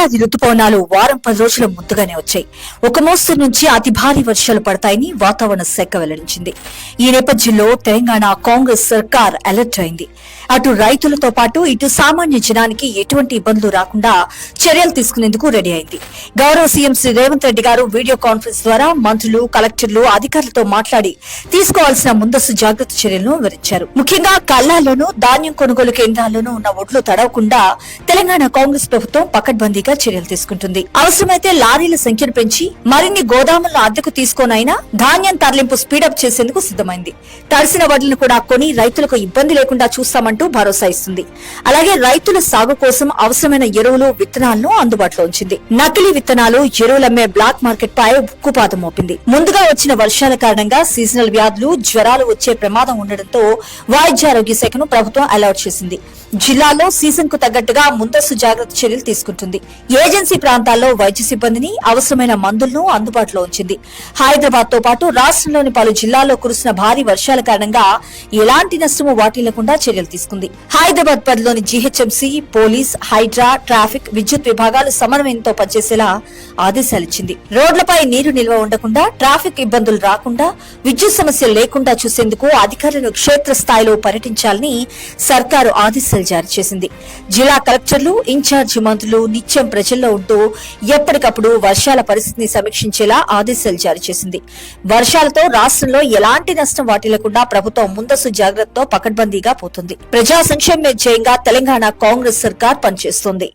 ఏడాది రుతుపవనాలు వారం 10 రోజుల ముందుగానే వచ్చాయి. ఒక మోస్తరు నుంచి అతి భారీ వర్షాలు పడతాయని వాతావరణ శాఖ వెల్లడించింది. ఈ నేపథ్యంలో తెలంగాణ కాంగ్రెస్ సర్కార్ అలర్ట్ అయింది. అటు రైతులతో పాటు ఇటు సామాన్య జనానికి ఎటువంటి ఇబ్బందులు రాకుండా చర్యలు తీసుకునేందుకు రెడీ అయింది. గౌరవ సీఎం శ్రీ రేవంత్ రెడ్డి గారు వీడియో కాన్ఫరెన్స్ ద్వారా మంత్రులు, కలెక్టర్లు, అధికారులతో మాట్లాడి తీసుకోవాల్సిన ముందస్తు జాగ్రత్త చర్యలను వివరించారు. ముఖ్యంగా కల్లాల్లోనూ, ధాన్యం కొనుగోలు కేంద్రాల్లోనూ ఉన్న ఒడ్లు తడవకుండా తెలంగాణ కాంగ్రెస్ ప్రభుత్వం పకడ్బందీగా చర్యలు తీసుకుంటుంది. అవసరమైతే లారీల సంఖ్యను పెంచి మరిన్ని గోదాములను అద్దెకు తీసుకోనైనా ధాన్యం తరలింపు స్పీడప్ చేసేందుకు సిద్దమైంది. తడిసిన వడ్లను కూడా కొని రైతులకు ఇబ్బంది లేకుండా చూస్తామంటూ భరోసా ఇస్తుంది. అలాగే రైతుల సాగు కోసం అవసరమైన ఎరువులు, విత్తనాలను అందుబాటులో ఉంచింది. నకిలీ విత్తనాలు, ఎరువులమ్మే బ్లాక్ మార్కెట్ పై ఉక్కుపాతం మోపింది. ముందుగా వచ్చిన వర్షాల కారణంగా సీజనల్ వ్యాధులు, జ్వరాలు వచ్చే ప్రమాదం ఉండడంతో వైద్యారోగ్య శాఖను ప్రభుత్వం అలర్ట్ చేసింది. జిల్లాలో సీజన్ కు తగ్గట్టుగా ముందస్తు జాగ్రత్త చర్యలు తీసుకుంటుంది. ఏజెన్సీ ప్రాంతాల్లో వైద్య సిబ్బందిని, అవసరమైన మందులను అందుబాటులో ఉంచింది. హైదరాబాద్ తో పాటు రాష్ట్రంలోని పలు జిల్లాల్లో కురిసిన భారీ వర్షాల కారణంగా ఎలాంటి నష్టము వాటిల్లకుండా చర్యలు తీసుకుంది. హైదరాబాద్ పరిధిలోని జీహెచ్ఎంసీ, పోలీస్, హైడ్రా, ట్రాఫిక్, విద్యుత్ విభాగాలు సమన్వయంతో పనిచేసేలా ఆదేశాలిచ్చింది. రోడ్లపై నీరు నిల్వ ఉండకుండా, ట్రాఫిక్ ఇబ్బందులు రాకుండా, విద్యుత్ సమస్యలు లేకుండా చూసేందుకు అధికారులను క్షేత్రస్థాయిలో పర్యటించాలని సర్కారు ఆదేశాలు జారీ చేసింది. జిల్లా కలెక్టర్లు, ఇన్ఛార్జి మంత్రులు నిత్యం ప్రజల్లో ఉంటూ ఎప్పటికప్పుడు వర్షాల పరిస్థితిని సమీక్షించేలా ఆదేశాలు జారీ చేసింది. వర్షాలతో రాష్ట్రంలో ఎలాంటి నష్టం వాటిల్లకుండా ప్రభుత్వం ముందస్తు జాగ్రత్తతో పకడ్బందీగా పోతుంది. ప్రజా సంక్షేమ ధ్యేయంగా తెలంగాణ కాంగ్రెస్ సర్కార్ పనిచేస్తోంది.